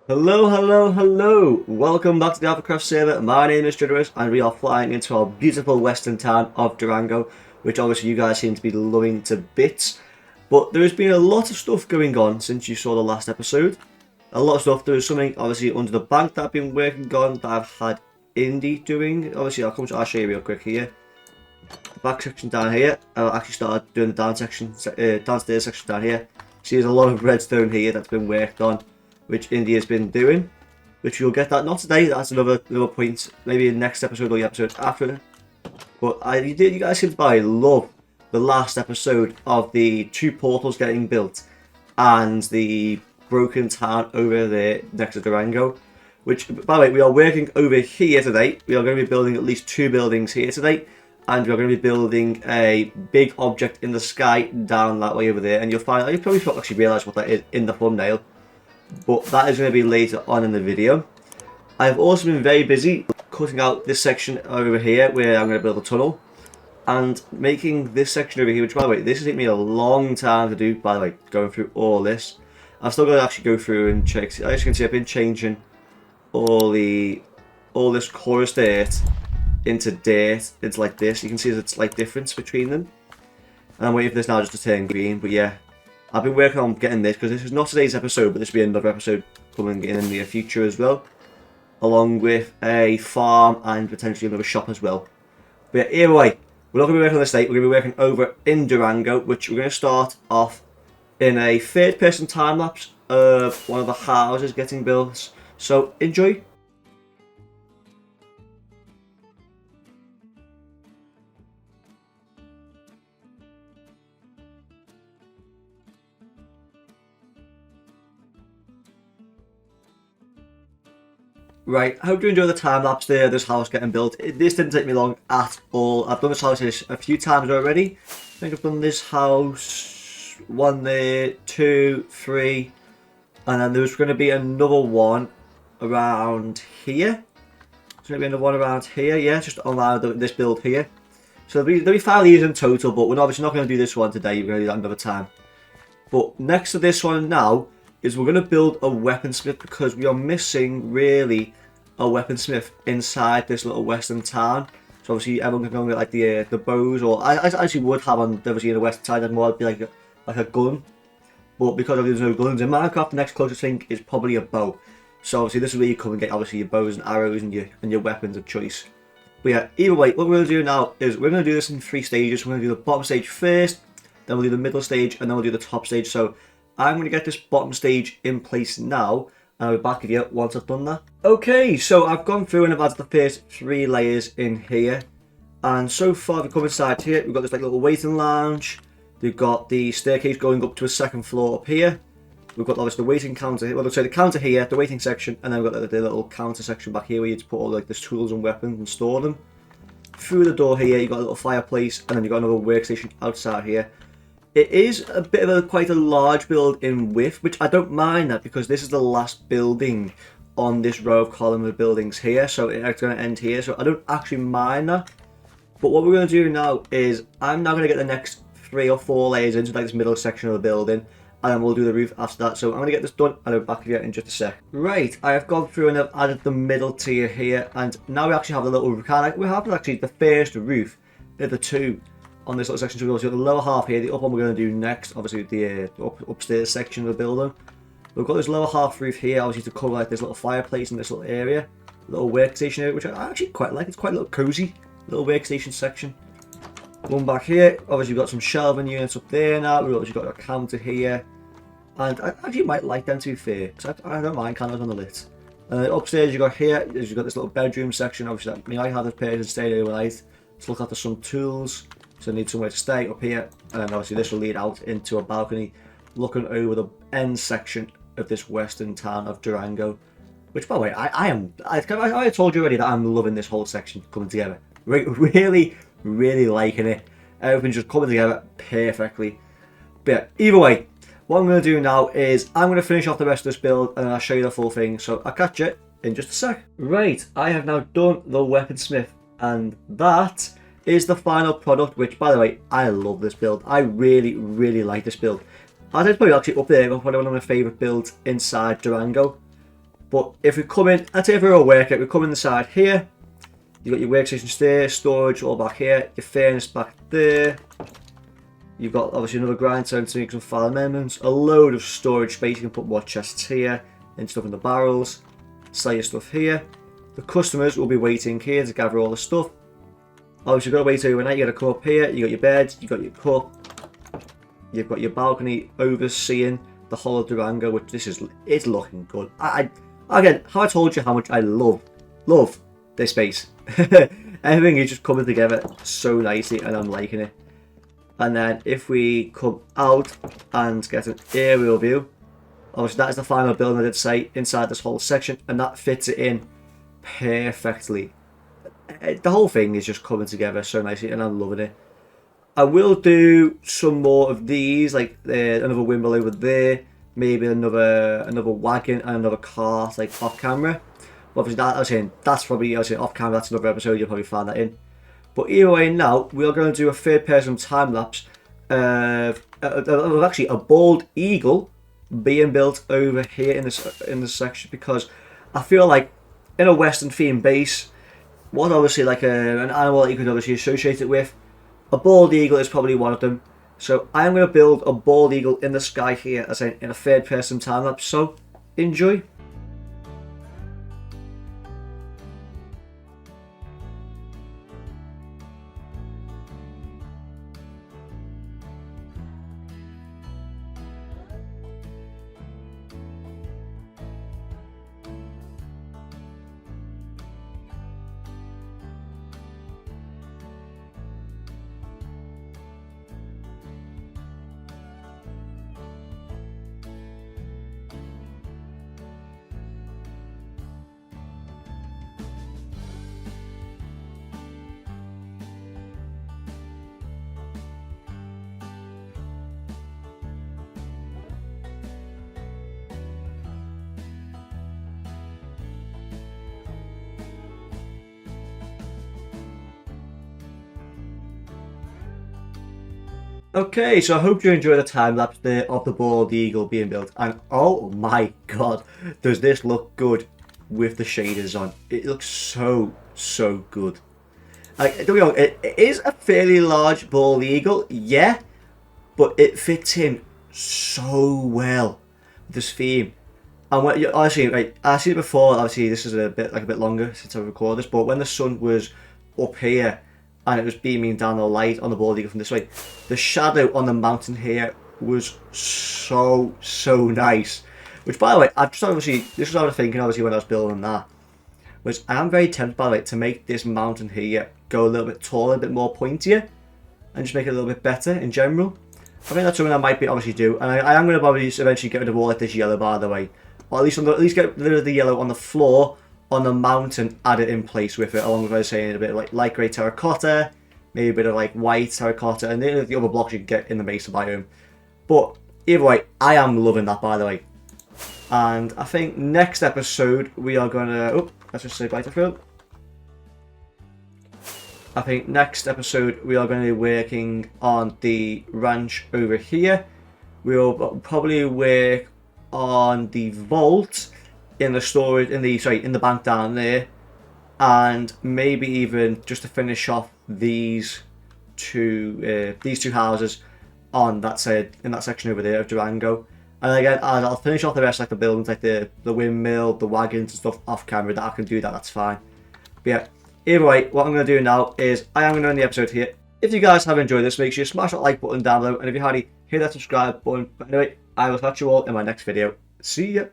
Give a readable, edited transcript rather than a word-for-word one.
Hello, hello, hello! Welcome back to the AlphaCraft server. My name is Ginerous and we are flying into our beautiful western town of Durango, which obviously you guys seem to be loving to bits. But there has been a lot of stuff going on since you saw the last episode. A lot of stuff. There is something obviously under the bank that I've been working on that I've had Indy doing. Obviously I'll show you real quick here. The back section down here, I'll actually start doing the downstairs section down here. See, there's a lot of redstone here that's been worked on, which India's been doing, which you'll get that not today. That's another point, maybe in the next episode or the episode after. But you guys seem to love the last episode of the two portals getting built and the broken town over there next to Durango. Which, by the way, we are working over here today. We are going to be building at least two buildings here today, and we are going to be building a big object in the sky down that way over there. And you'll probably not actually realise what that is in the thumbnail, but that is going to be later on in the video. I've also been very busy cutting out this section over here where I'm going to build a tunnel, and making this section over here, which, by the way, this has taken me a long time to do, by the way, going through all this. I've still got to actually go through and check. As you can see, I've been changing all this chorus dirt into dirt. It's like this. You can see there's a slight difference between them. And I'm waiting for this now just to turn green, but yeah. I've been working on getting this because this is not today's episode, but this will be another episode coming in the near future as well, along with a farm and potentially another shop as well. But yeah, either way, we're not going to be working on this today. We're going to be working over in Durango, which we're going to start off in a third-person time lapse of one of the houses getting built. So enjoy. Right, I hope you enjoy the time lapse there, this house getting built. This didn't take me long at all. I've done this house a few times already. I think I've done this house, one there, two, three, and then there's going to be another one around here. There's going to be another one around here, yeah, just on this build here. So there'll be 5 of these in total, but we're obviously not going to do this one today, we're going to do that another time. But next to this one now, is we're going to build a weaponsmith because we are missing really a weaponsmith inside this little western town. So obviously everyone can go and get like the bows, or I actually would have on obviously in the western side, and more it'd be like a gun. But because there's no guns in Minecraft, the next closest thing is probably a bow. So obviously this is where you come and get obviously your bows and arrows and your weapons of choice. But yeah, either way, what we're going to do now is we're going to do this in 3 stages. We're going to do the bottom stage first, then we'll do the middle stage, and then we'll do the top stage. So I'm going to get this bottom stage in place now, and I'll be back with you once I've done that. Okay, so I've gone through and I've added the first 3 layers in here. And so far, if we come inside here, we've got this like little waiting lounge. We've got the staircase going up to a 2nd floor up here. We've got obviously the waiting counter here. Well, sorry, the counter here, the waiting section, and then we've got the little counter section back here where you just put all like the tools and weapons and store them. Through the door here, you've got a little fireplace, and then you've got another workstation outside here. It is a bit of quite a large build in width, which I don't mind that because this is the last building on this row of column of buildings here, so it's going to end here, so I don't actually mind that. But what we're going to do now is I'm now going to get the next 3 or 4 layers into like this middle section of the building, and then we'll do the roof after that. So I'm going to get this done and I'll be back with you in just a sec. Right, I have gone through and I've added the middle tier here, and now we actually have the little roof. We have actually the first roof of the 2 on this little section. So we've got the lower half here, the upper one we're going to do next, obviously the upstairs section of the building. We've got this lower half roof here, obviously to cover like this little fireplace in this little area, little workstation area, which I actually quite like. It's quite a little cozy little workstation section. One back here, obviously we've got some shelving units up there now. We've obviously got a counter here, and I actually might like them to be fair, because I don't mind candles on the lit. Upstairs you got here, you've got this little bedroom section. Obviously that I have this person stay overnight to look after some tools. So I need somewhere to stay up here, and then obviously this will lead out into a balcony looking over the end section of this western town of Durango. Which, by the way, I told you already that I'm loving this whole section coming together. Really, really liking it. Everything's just coming together perfectly. But yeah, either way, what I'm going to do now is I'm going to finish off the rest of this build, and then I'll show you the full thing. So I'll catch you in just a sec. Right, I have now done the weaponsmith, and that is the final product, which, by the way, I love this build. I really, really like this build. I think it's probably actually up there, probably one of my favourite builds inside Durango. But if we come in, let's say if we're a worker, we come in the side here. You've got your workstations there, storage all back here, your furnace back there. You've got obviously another grind zone to make some file amendments, a load of storage space. You can put more chests here and stuff in the barrels. Sell your stuff here. The customers will be waiting here to gather all the stuff. Obviously, you've got to wait overnight. You got to come up here. You got your bed. You got your cup. You've got your balcony overseeing the whole of Durango, which it's looking good. Again, how I told you how much I love this space. Everything is just coming together so nicely, and I'm liking it. And then if we come out and get an aerial view, obviously that is the final building I did say inside this whole section, and that fits it in perfectly. The whole thing is just coming together so nicely, and I'm loving it. I will do some more of these, like another windmill over there, maybe another wagon and another car, like off camera. But obviously, that's probably off camera. That's another episode. You'll probably find that in. But either way, now we're going to do a third-person time lapse of actually a bald eagle being built over here in this section, because I feel like in a Western themed base, what obviously like an animal that you could obviously associate it with, a bald eagle is probably one of them. So I'm going to build a bald eagle in the sky here, as in a third-person time lapse. So enjoy. Okay, so I hope you enjoyed the time lapse there of the bald eagle being built, and oh my god, does this look good with the shaders on. It looks so good. Like, don't get me wrong, it is a fairly large bald eagle, yeah, but it fits in so well with this theme. And when, honestly, right, I see it before. Obviously, this is a bit longer since I recorded this, but when the sun was up here and it was beaming down the light on the bald eagle from this way, the shadow on the mountain here was so nice. Which, by the way, I just obviously, this was what I was thinking obviously when I was building that, was I am very tempted, by the way, to make this mountain here go a little bit taller, a bit more pointier, and just make it a little bit better in general. I think that's something I might be obviously do, and I am going to probably eventually get rid of all like this yellow, by the way, or at least get rid of the yellow on the floor, on the mountain, add it in place with it, along with, I was saying, a bit of like light grey terracotta, maybe a bit of like white terracotta, and the other blocks you can get in the mesa biome. But either way, I am loving that, by the way. And I think next episode we are gonna, let's just say bye to Phil. I think next episode we are going to be working on the ranch over here. We'll probably work on the vault in the storage, in the bank down there, and maybe even just to finish off these two houses on that side, in that section over there of Durango. And again, I'll finish off the rest, like the buildings, like the windmill, the wagons and stuff off camera. That I can do that, that's fine. But yeah, either way, what I'm going to do now is I am going to end the episode here. If you guys have enjoyed this, make sure you smash that like button down below, and if you haven't, hit that subscribe button. But anyway, I will catch you all in my next video. See ya!